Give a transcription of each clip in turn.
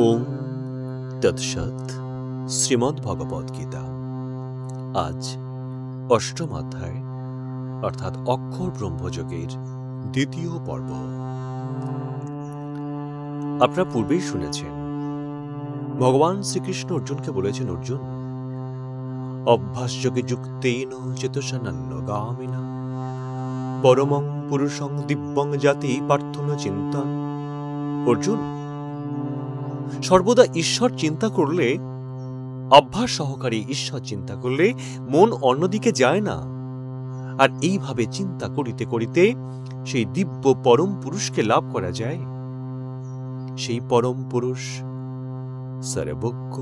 ওম তৎসৎ। শ্রীমদ্ ভগবদ গীতা আজ অষ্টম অধ্যায় অর্থাৎ অক্ষর ব্রহ্মযোগের দ্বিতীয় পর্ব। আপনারা পূর্বেই শুনেছেন ভগবান শ্রীকৃষ্ণ অর্জুনকে বলেছেন, অর্জুন, অভ্যাসযোগে যুক্তেন চেতসানান্যগামিনা পরমং পুরুষং দিব্যং জাতি পার্থন চিন্তন। অর্জুন, সর্বদা ঈশ্বর চিন্তা করলে, অভ্যাস সহকারী ঈশ্বর চিন্তা করলে মন অন্যদিকে যায় না। আর এইভাবে চিন্তা করিতে করিতে সেই দিব্য পরম পুরুষকে লাভ করা যায়। সেই পরম পুরুষ সর্বজ্ঞ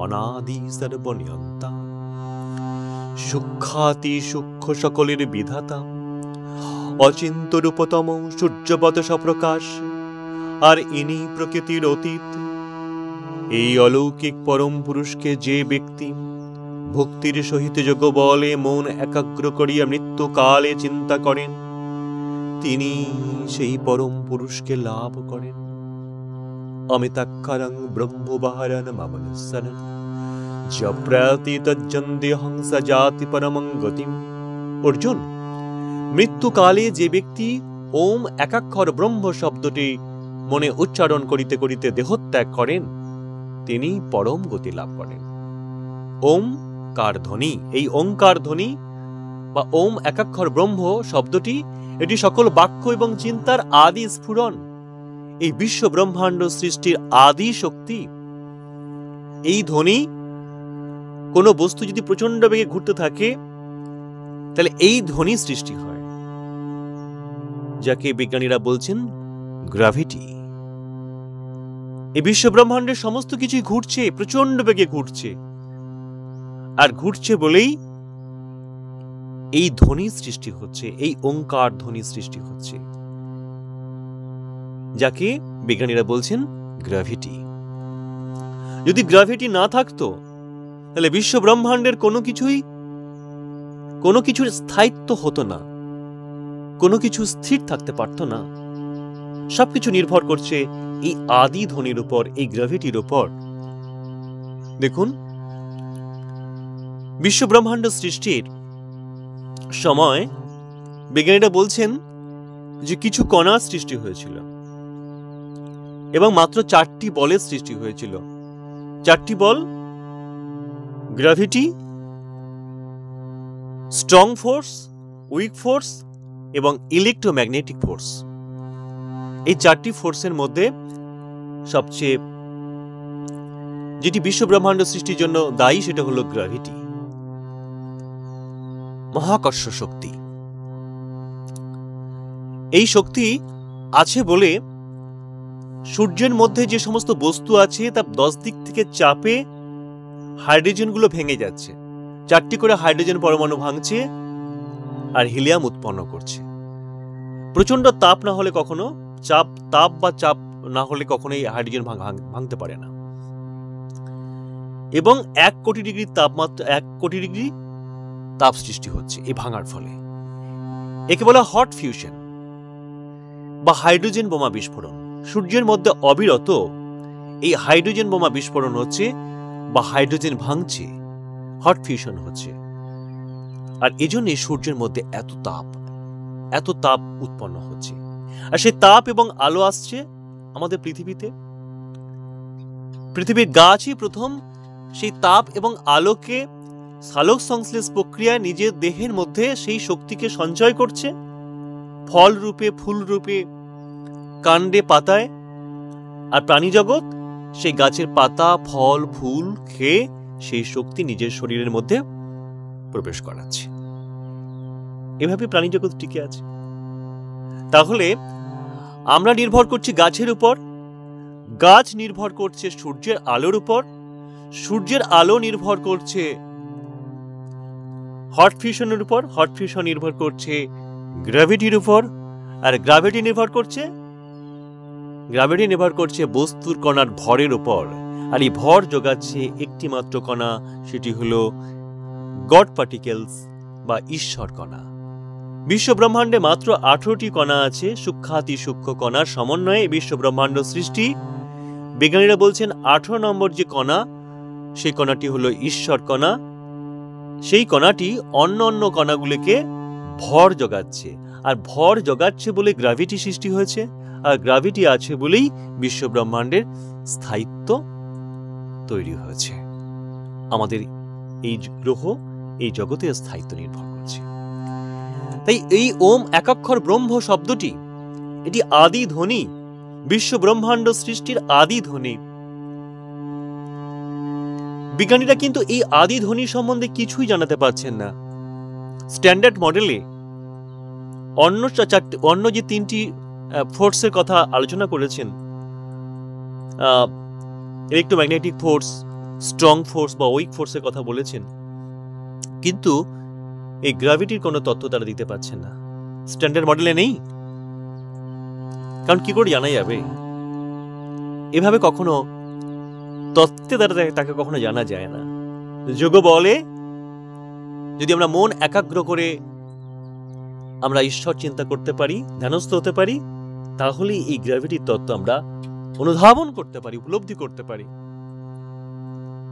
অনাদি সর্বনিয়ন্তা, সূক্ষ্মাতি সূক্ষ্ম সকলের বিধাতা, অচিন্ত রূপতম সূর্যপদ সপ্রকাশ, আর ইনি প্রকৃতির অতীত। এই অলৌকিক পরম পুরুষকে যে ব্যক্তি ভক্তির সহিত যোগ বলে মন একাগ্র করিয়া মৃত্যুকালে চিন্তা করেন, তিনি সেই পরম পুরুষকে লাভ করেন। অমিতাক্ষরং ব্রহ্মবাহারণ মামনুসরণ যপ্রাতি তজ্জন্তে হংস জাতি পরমং গতিম। অর্জুন, মৃত্যুকালে যে ব্যক্তি ওম একাক্ষর ব্রহ্ম শব্দটি মনে উচ্চারণ করিতে করিতে দেহত্যাগ করেন, তিনি পরম গতি লাভ করেন। ওম কার ধ্বনি, এই ওঙ্কার ধ্বনি বা ওম একাক্ষর ব্রহ্ম শব্দটি, এটি সকল বাক্য এবং চিন্তার আদি স্ফুরণ। এই বিশ্ব ব্রহ্মাণ্ড সৃষ্টির আদি শক্তি। এই ধ্বনি, কোন বস্তু যদি প্রচন্ড বেগে ঘুরতে থাকে তাহলে এই ধ্বনি সৃষ্টি হয়, যাকে বিজ্ঞানীরা বলছেন গ্র্যাভিটি। এই বিশ্ব ব্রহ্মাণ্ডের সমস্ত কিছুই ঘুরছে, প্রচন্ড বেগে ঘুরছে, আর ঘুরছে বলেই এই ধ্বনি সৃষ্টি হচ্ছে, এই ওঙ্কার ধ্বনি সৃষ্টি হচ্ছে, যাকে বিজ্ঞানীরা বলছেন গ্র্যাভিটি। যদি গ্র্যাভিটি না থাকতো তাহলে বিশ্ব ব্রহ্মাণ্ডের কোনো কিছুর স্থায়িত্ব হতো না, কোনো কিছু স্থির থাকতে পারত না। সবকিছু নির্ভর করছে এই আদি ধ্বনির উপর, এই গ্র্যাভিটির উপর। দেখুন, বিশ্ব ব্রহ্মাণ্ড সৃষ্টির সময় বিজ্ঞানীরা বলছেন যে কিছু কণা সৃষ্টি হয়েছিল এবং মাত্র 4টি বলের সৃষ্টি হয়েছিল। 4টি বল: gravity, strong force, weak force এবং ইলেকট্রোম্যাগনেটিক ফোর্স। এই 4টি ফোর্সের মধ্যে সবচেয়ে যেটি বিশ্ব ব্রহ্মাণ্ড সৃষ্টির জন্য দায়ী সেটা হলো গ্র্যাভিটি, মহাকর্ষ শক্তি। এই শক্তি আছে বলে সূর্যের মধ্যে যে সমস্ত বস্তু আছে তা 10 দিক থেকে চাপে হাইড্রোজেনগুলো ভেঙে যাচ্ছে। 4টি করে হাইড্রোজেন পরমাণু ভাঙছে আর হিলিয়াম উৎপন্ন করছে। প্রচন্ড তাপ না হলে কখনো চাপ না হলে কখনোই হাইড্রোজেন ভাঙতে পারে না। এবং 1 কোটি ডিগ্রি তাপমাত্রা, 1 কোটি ডিগ্রি তাপ সৃষ্টি হচ্ছে এই ভাঙার ফলে। একে বলা হট ফিউশন বা হাইড্রোজেন বোমা বিস্ফোরণ। সূর্যের মধ্যে অবিরত এই হাইড্রোজেন বোমা বিস্ফোরণ হচ্ছে বা হাইড্রোজেন ভাঙছে, হট ফিউশন হচ্ছে। আর এজন্য সূর্যের মধ্যে এত তাপ উৎপন্ন হচ্ছে। আর সেই তাপ এবং আলো আসছে আমাদের পৃথিবীতে। পৃথিবীর গাছই প্রথম সেই তাপ এবং আলোকে সালোক সংশ্লেষ প্রক্রিয়ায় নিজের দেহের মধ্যে সেই শক্তিকে সঞ্চয় করছে, ফল রূপে, ফুল রূপে, কাণ্ডে, পাতায়। আর প্রাণী জগৎ সেই গাছের পাতা, ফল, ফুল খেয়ে সেই শক্তি নিজের শরীরের মধ্যে প্রবেশ করাচ্ছে। এভাবে প্রাণী জগৎ টিকে আছে। তাহলে আমরা নির্ভর করছি গাছের উপর, গাছ নির্ভর করছে সূর্যের আলোর উপর, সূর্যের আলো নির্ভর করছে হট ফিউশনের উপর, হট ফিউশন নির্ভর করছে গ্র্যাভিটির উপর, আর গ্র্যাভিটি নির্ভর করছে বস্তুর কণার ভরের উপর। আর এই ভর যোগাচ্ছে একটি মাত্র কণা, সেটি হলো গড পার্টিকেলস বা ঈশ্বর কণা। বিশ্ব ব্রহ্মাণ্ডে মাত্র 18টি কণা আছে। সূক্ষ্মাতি সূক্ষ্ম কণার সমন্বয়ে বিশ্ব ব্রহ্মাণ্ড সৃষ্টি। বিজ্ঞানীরা বলছেন 18 নম্বর যে কণা, সেই কণাটি হলো ঈশ্বর কণা। সেই কণাটি অন্য অন্য কণাগুলিকে ভর যোগাচ্ছে, আর ভর যোগাচ্ছে বলে গ্র্যাভিটি সৃষ্টি হয়েছে, আর গ্র্যাভিটি আছে বলেই বিশ্ব ব্রহ্মাণ্ডের স্থায়িত্ব তৈরি হয়েছে। আমাদের এই গ্রহ, এই জগতের স্থায়িত্ব নির্ভর করছে। তাই এই ওম একাক্ষর ব্রহ্ম শব্দটি, এটি আদি ধ্বনি, বিশ্ব ব্রহ্মাণ্ড সৃষ্টির আদি ধ্বনি। বিজ্ঞানীরা কিন্তু এই আদি ধ্বনি সম্বন্ধে কিছুই জানাতে পারছেন না। স্ট্যান্ডার্ড মডেলে অন্য যে 3টি ফোর্সের কথা আলোচনা করেছেন, ইলেকট্রোম্যাগনেটিক ফোর্স, স্ট্রং ফোর্স বা উইক ফোর্সের কথা বলেছেন, কিন্তু এই গ্র্যাভিটির কোনো তথ্য তারা দিতে পারছেন না। স্ট্যান্ডার্ড মডেলে নেই, কারণ কি করে জানা যাবে? এভাবে কখনো তত্ত্বে দ্বারা তাকে কখনো জানা যায় না। যোগ বলে যদি আমরা মন একাগ্র করে আমরা ঈশ্বর চিন্তা করতে পারি, ধ্যানস্থ হতে পারি, তাহলে এই গ্র্যাভিটির তত্ত্ব আমরা অনুধাবন করতে পারি, উপলব্ধি করতে পারি।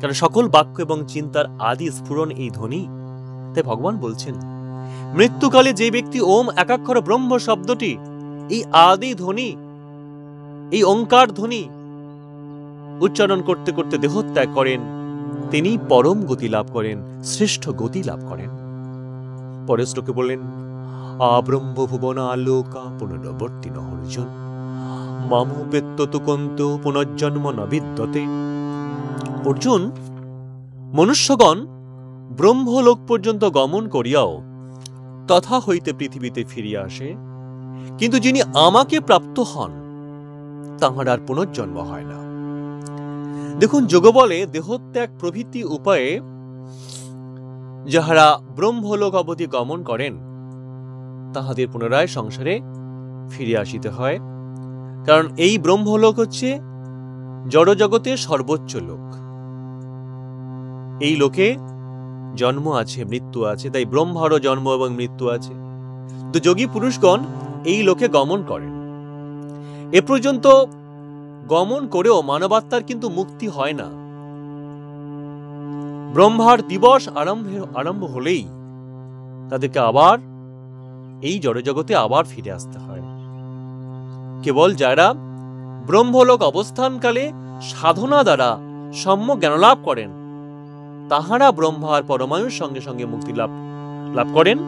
কারণ সকল বাক্য এবং চিন্তার আদি স্ফুরণ এই ধ্বনি। তাই ভগবান বলছেন, মৃত্যুকালে যে ব্যক্তি ওম একাক্ষর ব্রহ্ম শব্দটি, এই আদি ধ্বনি, এই ওঙ্কার ধ্বনি উচ্চারণ করতে করতে দেহত্যাগ করেন, তিনি পরম গতি লাভ করেন, শ্রেষ্ঠ গতি লাভ করেন। পরের শ্লোকে বললেন, আব্রহ্ম ভুবন আলোকা পুনরবর্তী নহর্জন মামুপেত্য তুকন্ত পুনর্জন্ম ন বিদ্যতে। অর্জুন, মনুষ্যগণ ব্রহ্মলোক পর্যন্ত গমন করিয়াও তথা হইতে পৃথিবীতে ফিরিয়া আসে, কিন্তু যিনি আমাকে প্রাপ্ত হন তাহার আর পুনর্জন্ম হয় না। দেখুন, যোগ বলে দেহত্যাগ প্রভৃতি উপায়ে যাহারা ব্রহ্মলোক অবধি গমন করেন তাহাদের পুনরায় সংসারে ফিরে আসিতে হয়। কারণ এই ব্রহ্মলোক হচ্ছে জড়জগতের সর্বোচ্চ লোক। এই লোকে জন্ম আছে, মৃত্যু আছে, তাই ব্রহ্মারও জন্ম এবং মৃত্যু আছে। তো যোগী পুরুষগণ এই লোকে গমন করেন। এ পর্যন্ত গমন করেও মানবাত্মার কিন্তু মুক্তি হয় না। ব্রহ্মার দিবস আরম্ভ হলেই তাদেরকে আবার এই জড়জগতে আবার ফিরে আসতে হয়। কেবল যারা ব্রহ্মলোক অবস্থানকালে সাধনা দ্বারা সম্যক জ্ঞানলাভ করেন তাহারা ব্রহ্মার পরমায়ুর সঙ্গে সঙ্গে মুক্তি লাভ করেন,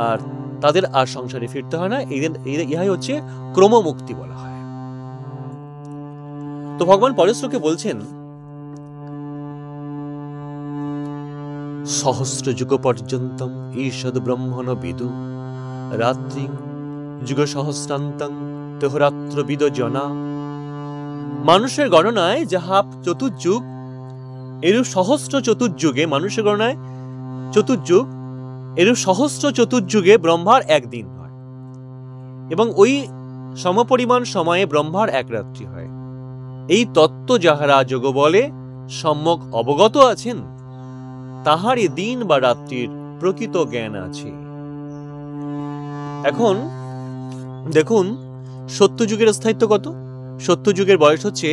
আর তাদের আর সংসারে ফিরতে হয় না। ইহাই হচ্ছে ক্রমমুক্তি বলা হয়। তো ভগবান পরের শ্লোকে বলছেন, সহস্র যুগ পর্যন্তম ঈষদ ব্রহ্মণ বিদু রাত্রি যুগ সহস্রান্তং তেহরাত্র বিদ জনা। মানুষের গণনায় যাহা চতুর্যুগ, এরূপ সহস্র চতুর্যুগে, মানুষের গণনায় চতুর্যুগ, এরূপ সহস্র চতুর্যুগে ব্রহ্মার একদিন হয়, এবং ওই সমপরিমাণ সময়ে ব্রহ্মার এক রাত্রি হয়। এই তত্ত্ব যাহারা যোগ বলে সম্যক অবগত আছেন তাহারই দিন বা রাত্রির প্রকৃত জ্ঞান আছে। এখন দেখুন, সত্যযুগের স্থায়িত্ব কত? সত্যযুগের বয়স হচ্ছে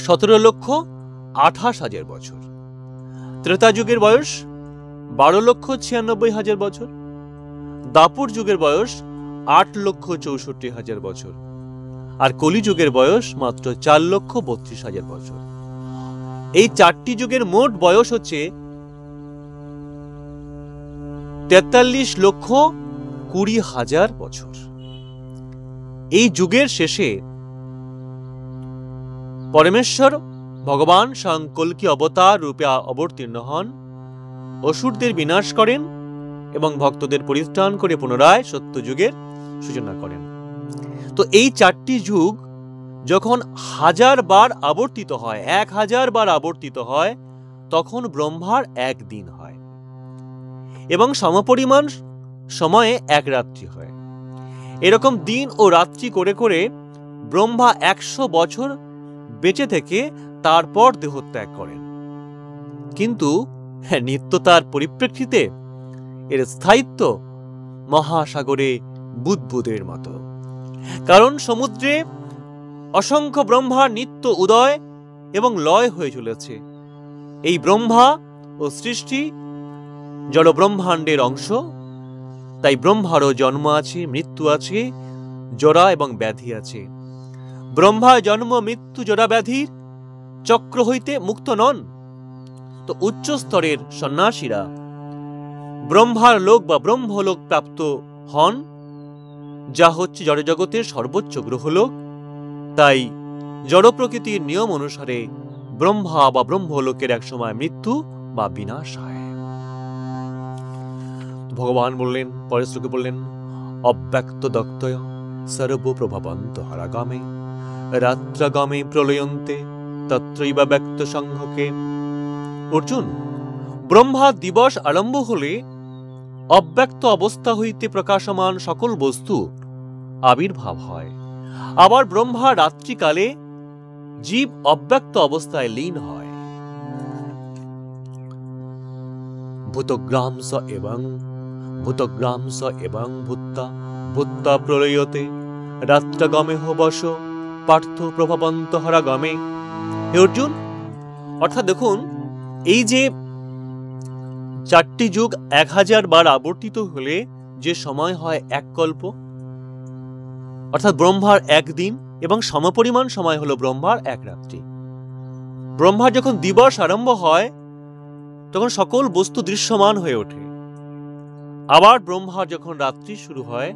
17,28,000 বছর। ত্রেতা যুগের বয়স 12,96,000 বছর। দাপুর যুগের বয়স 8,64,000 বছর। আর কলিযুগের বয়স মাত্র 4,32,000 বছর। এই 4টি যুগের মোট বয়স হচ্ছে 43,20,000 বছর। এই যুগের শেষে পরমেশ্বর ভগবান স্বয়ং কল্কি অবতার রূপে অবতীর্ণ হন, অসুরদের বিনাশ করেন এবং ভক্তদের পরিত্রাণ করে পুনরায় সত্যযুগের সূচনা করেন। তো এই 4টি যুগ যখন 1000 বার আবর্তিত হয়, 1000 বার আবর্তিত হয়, তখন ব্রহ্মার এক দিন হয় এবং সমপরিমাণ সময়ে এক রাত্রি হয়। এরকম দিন ও রাত্রি করে করে ব্রহ্মা 100 বছর বেঁচে থেকে তারপর দেহত্যাগ করেন। কিন্তু নিত্যতার পরিপ্রেক্ষিতে এর স্থায়িত্ব মহাসাগরে বুদ্বুদের মতো। কারণ সমুদ্রে অসংখ্য ব্রহ্মার নিত্য উদয় এবং লয় হয়ে চলেছে। এই ব্রহ্মা ও সৃষ্টি জড় ব্রহ্মাণ্ডের অংশ, তাই ব্রহ্মারও জন্ম আছে, মৃত্যু আছে, জরা এবং ব্যাধি আছে। ব্রহ্মা জন্ম মৃত্যু জরা ব্যাধির চক্র হইতে মুক্ত নন। তো উচ্চ স্তরের সন্ন্যাসীরা ব্রহ্মার লোক বা ব্রহ্মলোক প্রাপ্ত হন, যা হচ্ছে জড়জগতের সর্বোচ্চ গ্রহলোক। তাই জড় প্রকৃতির নিয়ম অনুসারে ব্রহ্মা বা ব্রহ্মলোকের একসময় মৃত্যু বা বিনাশ হয়। ভগবান বললেন, পরের শ্লোকে বললেন, অব্যক্ত দক্তয় সর্বপ্রভবন্ত হরাগামে রাত্রাগামে প্রলয়ন্তে তত্রৈব ব্যক্ত সংঘকে। অর্জুন, ব্রহ্মা দিবস আরম্ভ হলে অব্যক্ত অবস্থা হইতে প্রকাশমান সকল বস্তু আবির্ভাব হয়। আবার ব্রহ্মা রাত্রিকালে জীব অব্যক্ত অবস্থায় লীন হয়। ভূতগ্রামস এবং ভূত্তা প্রলয়তে রাত্রাগমে বস পার্থ প্রভবন্ত হরাগমে। হে অর্জুন, অর্থাৎ দেখুন, এই যে 4টি যুগ 1000 বার আবর্তিত হলে যে সময় হয় এক কল্প, অর্থাৎ ব্রহ্মার একদিন, এবং সমপরিমাণ সময় হলো ব্রহ্মার এক রাত্রি। ব্রহ্মার যখন দিবস আরম্ভ হয় তখন সকল বস্তু দৃশ্যমান হয়ে ওঠে। আবার ব্রহ্মার যখন রাত্রি শুরু হয়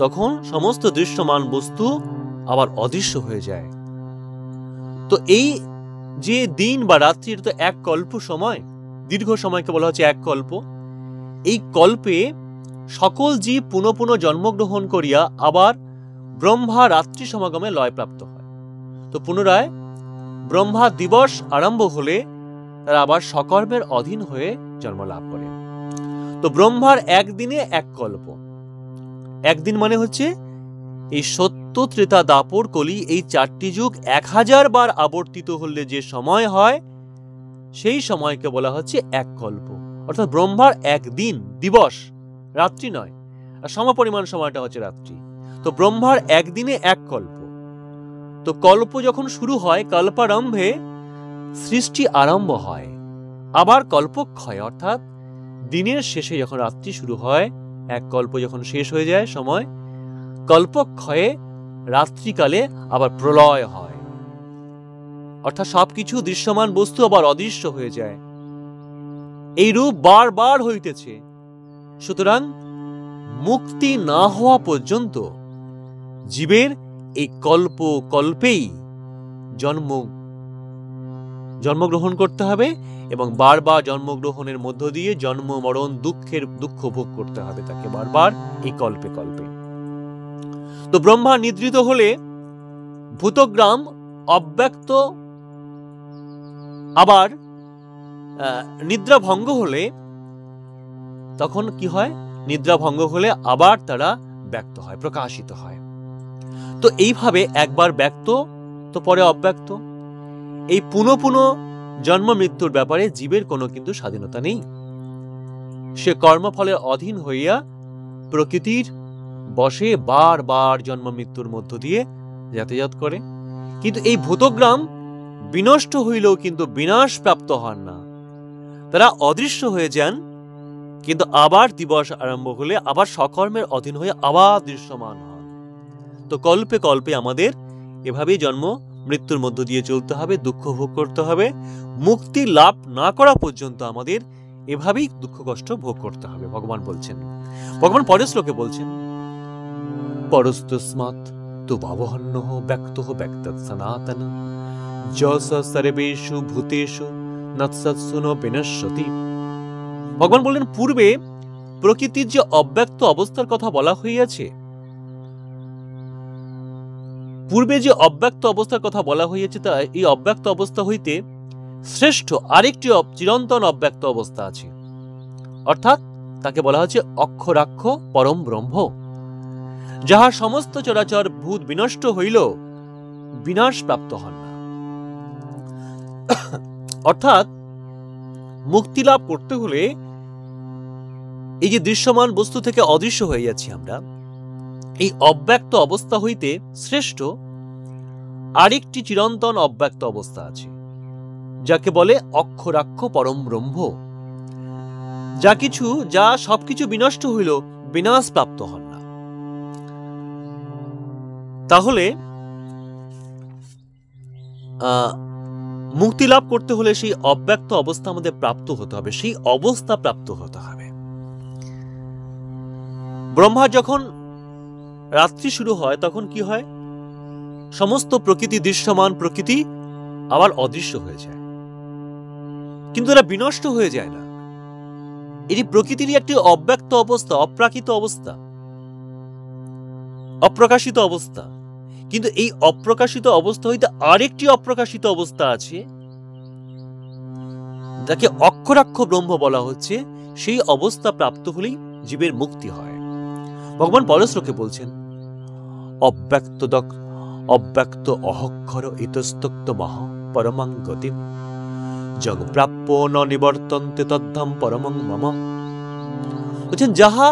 তখন সমস্ত দৃশ্যমান বস্তু আবার অদৃশ্য হয়ে যায়। তো এই যে দিন বা রাত্রির তো এক কল্প সময়, দীর্ঘ সময়কে বলা হচ্ছে এক কল্প। এই কল্পে সকল জীব পুনঃ পুনঃ জন্মগ্রহণ করিয়া আবার ব্রহ্মা রাত্রি সমাগমে লয়প্রাপ্ত হয়। তো পুনরায় ব্রহ্মা দিবস আরম্ভ হলে তারা আবার সকর্মের অধীন হয়ে জন্ম লাভ করে। তো ব্রহ্মার একদিনে এক কল্প। একদিন মানে হচ্ছে এই সত্য, ত্রেতা, দাপর, কলি, এই 4টি যুগ 1000 বার আবর্তিত হলে যে সময় হয় সেই সময়কে বলা হচ্ছে এক কল্প। অর্থাৎ ব্রহ্মার একদিন, দিবস, রাত্রি নয়, আর সমপরিমাণ সময়টা হচ্ছে রাত্রি। তো ব্রহ্মার একদিনে এক কল্প। তো কল্প যখন শুরু হয়, কল্পারম্ভে সৃষ্টি আরম্ভ হয়। আবার কল্পক্ষয়, অর্থাৎ দিনের শেষে যখন রাত্রি শুরু হয়, এক কল্প যখন শেষ হয়ে যায় সময়, কল্পক্ষয়ে রাত্রিকালে আবার প্রলয় হয়। অর্থাৎ সবকিছু দৃশ্যমান বস্তু আবার অদৃশ্য হয়ে যায়। এই রূপ বারবার হইতেছে। সুতরাং মুক্তি না হওয়া পর্যন্ত জীবের এই কল্পেই জন্মগ্রহণ করতে হবে, এবং বারবার জন্মগ্রহণের মধ্য দিয়ে জন্ম মরণ দুঃখ ভোগ করতে হবে তাকে বারবার এই কল্পে। তো ব্রহ্মা নিদ্রিত হলে ভূতগ্রাম অব্যক্ত, আবার নিদ্রা ভঙ্গ হলে তখন কি হয়? নিদ্রা ভঙ্গ হলে আবার তারা ব্যক্ত হয়, প্রকাশিত হয়। তো এইভাবে একবার ব্যক্ত তো পরে অব্যক্ত। এই পুনঃ পুনঃ জন্ম মৃত্যুর ব্যাপারে জীবের কোনো কিন্তু স্বাধীনতা নেই। সে কর্মফলের অধীন হইয়া প্রকৃতির বশে বারবার জন্ম মৃত্যুর মধ্য দিয়ে যাতায়াত করে। কিন্তু এই ভূতগ্রাম বিনষ্ট হইলেও কিন্তু বিনাশ প্রাপ্ত হন না, তারা অদৃশ্য হয়ে যান। কিন্তু আবার দিবস আরম্ভ হলে আবার সকর্মের অধীন হয়ে আবার দৃশ্যমান হন। তো কল্পে কল্পে আমাদের এভাবেই জন্ম মৃত্যুর মধ্য দিয়ে চলতে হবে, দুঃখ ভোগ করতে হবে। মুক্তি লাভ না করা পর্যন্ত আমাদের এভাবেই দুঃখ কষ্ট ভোগ করতে হবে। ভগবান বলছেন, ভগবান পরের শ্লোকে বলছেন, পরস্তস্মাৎ তু ভবহন্যঃ ব্যক্তঃ ব্যক্তৎ সনাতন যস সর্বেষু ভূতেষু নৎসৎসু ন বিনশ্যতি। ভগবান বললেন, পূর্বে প্রকৃতির যে অব্যক্ত অবস্থার কথা বলা হইয়াছে, তা এই অব্যক্ত অবস্থা হইতে শ্রেষ্ঠ আরেকটি চিরন্তন অব্যক্ত অবস্থা আছে, অর্থাৎ তাকে বলা হচ্ছে অক্ষরাক্ষ পরম ব্রহ্ম, যাহা সমস্ত চরাচর ভূত বিনষ্ট হইল বিনাশ প্রাপ্ত হন না। অর্থাৎ মুক্তি লাভ করতে হলে এই যে দৃশ্যমান বস্তু থেকে অদৃশ্য হয়ে যাচ্ছি আমরা, এই অব্যক্ত অবস্থা হইতে শ্রেষ্ঠ আরেকটি চিরন্তন অব্যক্ত অবস্থা আছে, যাকে বলে অক্ষরাক্ষ পরম ব্রহ্ম। যা সবকিছু বিনষ্ট হইল, বিনাশ প্রাপ্ত হন না। তাহলে মুক্তি লাভ করতে হলে সেই অব্যক্ত অবস্থা আমাদের প্রাপ্ত হতে হবে, সেই অবস্থা প্রাপ্ত হতে হবে। ব্রহ্মা যখন রাত্রি শুরু হয় তখন কি হয়? সমস্ত প্রকৃতি, দৃশ্যমান প্রকৃতি আবার অদৃশ্য হয়ে যায়, কিন্তু এরা বিনষ্ট হয়ে যায় না। এটি প্রকৃতিরই একটি অব্যক্ত অবস্থা, অপ্রাকৃত অবস্থা, অপ্রকাশিত অবস্থা। কিন্তু এই অপ্রকাশিত অবস্থা হইতে আরেকটি অপ্রকাশিত অবস্থা আছে, যাকে অক্ষরাক্ষ ব্রহ্ম বলা হচ্ছে। সেই অবস্থা প্রাপ্ত হলেই জীবের মুক্তি হয়। ভগবান পরশ্লোকে বলছেন, অব্যক্ত অহক্ষর ইতস্তক্ত মহ পরমাং গতিম জগ প্রাপ্য ন নিবর্তন্তে তদ্ধাম পরমং মম। বলছেন, যাহা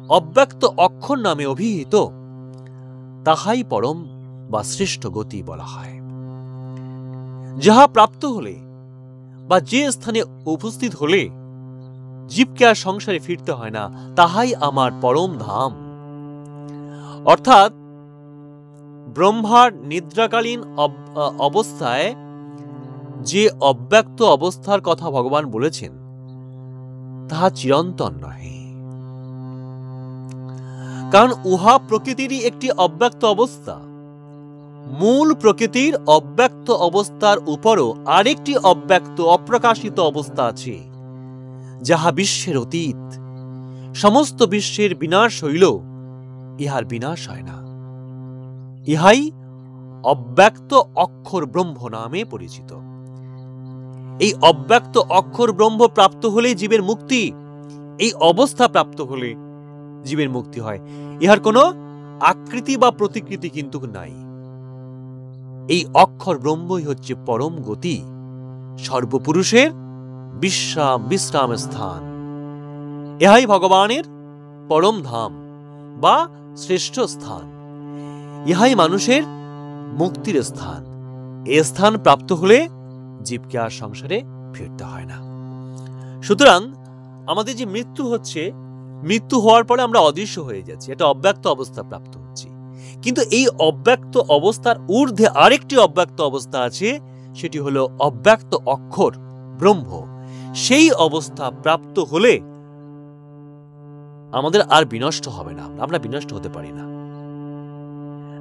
অব্যক্ত অক্ষর নামে অভিহিত, তাহাই পরম বা শ্রেষ্ঠ গতি বলা হয়। যাহা প্রাপ্ত হলে বা যে স্থানে উপস্থিত হলে জীবকে আর সংসারে ফিরতে হয় না, তাহাই আমার পরম ধাম। অর্থাৎ ব্রহ্মার নিদ্রাকালীন অবস্থায় যে অব্যক্ত অবস্থার কথা ভগবান বলেছেন, তাহা চিরন্তন নহে, কারণ উহা প্রকৃতিরই একটি অব্যক্ত অবস্থা। মূল প্রকৃতির অব্যক্ত অবস্থার উপরও আরেকটি অব্যক্ত অপ্রকাশিত অবস্থা আছে, যাহা বিশ্বের অতীত। সমস্ত বিশ্বের বিনাশ হইল, ইহার বিনাশ হয় না। ইহাই অব্যক্ত অক্ষর ব্রহ্ম নামে পরিচিত। এই অব্যক্ত অক্ষর ব্রহ্ম প্রাপ্ত হলে জীবের মুক্তি, এই অবস্থা প্রাপ্ত হলে জীবের মুক্তি হয়। ইহার কোনো আকৃতি বা প্রতিকৃতি কিন্তু নাই। এই অক্ষর ব্রহ্মই হচ্ছে পরম গতি, সর্বপুরুষের বিশ্রাম স্থান। ইহাই ভগবানের পরম ধাম বা শ্রেষ্ঠ স্থান। ইহাই মানুষের মুক্তির স্থান। এ স্থান প্রাপ্ত হলে জীবকে আর সংসারে ফিরতে হয় না। সুতরাং আমাদের যে মৃত্যু হচ্ছে, মৃত্যু হওয়ার পরে আমরা অদৃশ্য হয়ে যাচ্ছি, এটা অব্যক্ত অবস্থা প্রাপ্ত হচ্ছি। কিন্তু এই অব্যক্ত অবস্থার ঊর্ধ্বে আরেকটি অব্যক্ত অবস্থা আছে, সেটি হলো অব্যক্ত অক্ষর ব্রহ্ম। সেই অবস্থা প্রাপ্ত হলে আমাদের আর বিনষ্ট হবে না, আমরা বিনষ্ট হতে পারি না।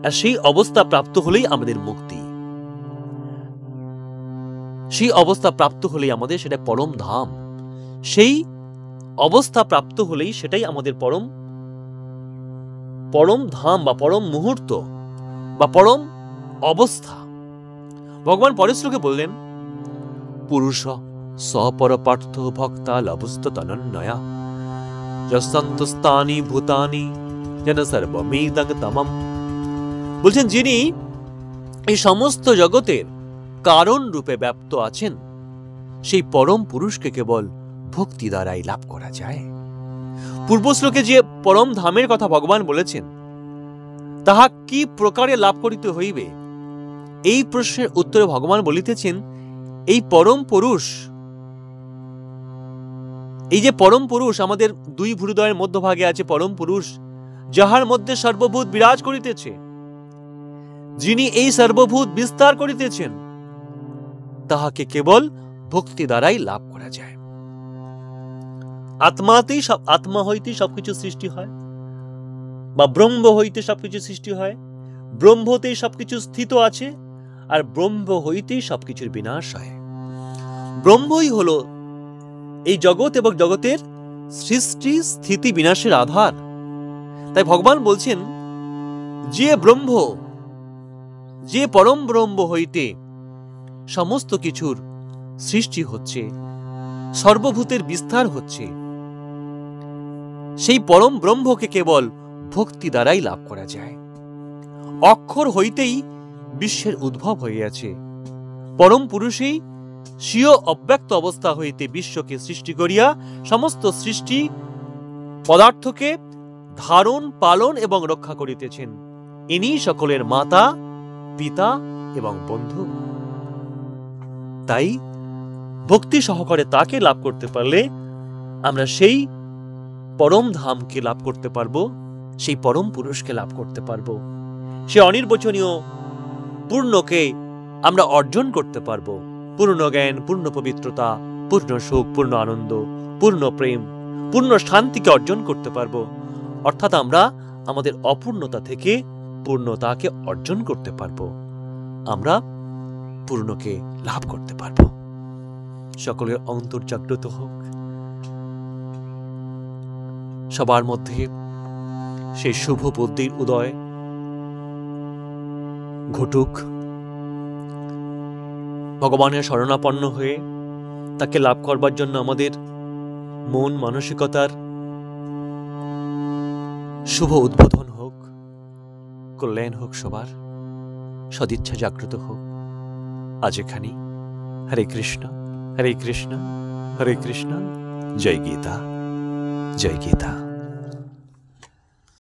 আর সেই অবস্থা প্রাপ্ত হলেই আমাদের মুক্তি, সেই অবস্থা প্রাপ্ত হলেই আমাদের সেটা পরম ধাম। সেই অবস্থা প্রাপ্ত হলেই সেটাই আমাদের পরম ধাম বা পরম মুহূর্ত বা পরম অবস্থা। ভগবান পরের শ্লোকে বললেন, পুরুষ সপরপার্থ ভক্তা লভুস্ত তনন্নয়া যস্তন্তস্তানি ভূতানি যেন সর্বমেদং তমম। বলছেন, যিনি এই সমস্ত জগতের কারণ রূপে ব্যাপ্ত আছেন, সেই পরম পুরুষকে কেবল ভক্তি দ্বারাই লাভ করা যায়। পূর্ব শ্লোকে যে পরম ধামের কথা ভগবান বলেছেন, তাহা কি প্রকারে লাভ করিতে হইবে, এই প্রশ্নের উত্তরে ভগবান বলিতেছেন, এই পরম পুরুষ, এই যে পরম পুরুষ আমাদের দুই ভূহৃদয়ের মধ্যভাগে আছে পরম পুরুষ, যাহার মধ্যে সর্বভূত বিরাজ করিতেছে, যিনি এই সর্বভূত বিস্তার করিতেছেন, তাহাকে কেবল ভক্তি দ্বারাই লাভ করা যায়। আত্মা হইতে সবকিছু সৃষ্টি হয়, বা ব্রহ্ম হইতে সবকিছু সৃষ্টি হয়, ব্রহ্মতেই সবকিছু স্থিত আছে, আর ব্রহ্ম হইতেই সবকিছুর বিনাশ হয়। ব্রহ্মই হলো এই জগৎ এবং জগতের সৃষ্টি স্থিতি বিনাশের আধার। তাই ভগবান বলছেন, যে ব্রহ্ম, যে পরম ব্রহ্ম হইতে সমস্ত কিছুর সৃষ্টি হচ্ছে, সর্বভূতের বিস্তার হচ্ছে, সেই পরম ব্রহ্মকে কেবল ভক্তি দ্বারাই লাভ করা যায়। অক্ষর হইতেই বিশ্বের উদ্ভব হইয়াছে। পরম পুরুষেই স্বীয় অব্যক্ত অবস্থা হইতে বিশ্বকে সৃষ্টি করিয়া সমস্ত সৃষ্টি পদার্থকে ধারণ, পালন এবং রক্ষা করিতেছেন। ইনি সকলের মাতা, পিতা এবং বন্ধু। তাই ভক্তি সহকারে তাকে লাভ করতে পারলে আমরা সেই পরম ধামকে লাভ করতে পারবো, সেই পরম পুরুষকে লাভ করতে পারবো, সে অনির্বচনীয় পূর্ণকে আমরা অর্জন করতে পারবো। পূর্ণ জ্ঞান, পূর্ণ পবিত্রতা, পূর্ণ সুখ, পূর্ণ আনন্দ, পূর্ণ প্রেম, পূর্ণ শান্তিকে অর্জন করতে পারবো। অর্থাৎ আমরা আমাদের অপূর্ণতা থেকে পূর্ণতাকে অর্জন করতে পারবো, আমরা পূর্ণকে লাভ করতে পারবো। সকলের অন্তর জাগ্রত হোক, সবার মধ্যে সেই শুভ বুদ্ধির উদয় ঘটুক। ভগবানের শরণাপন্ন হয়ে তাকে লাভ করবার জন্য আমাদের মন মানসিকতার শুভ উদ্বোধন হোক, কল্যাণ হোক সবার, সদিচ্ছা জাগ্রত হোক। আজ এখানেই। হরে কৃষ্ণ, হরে কৃষ্ণ, হরে কৃষ্ণ। জয় গীতা, জয় গীতা।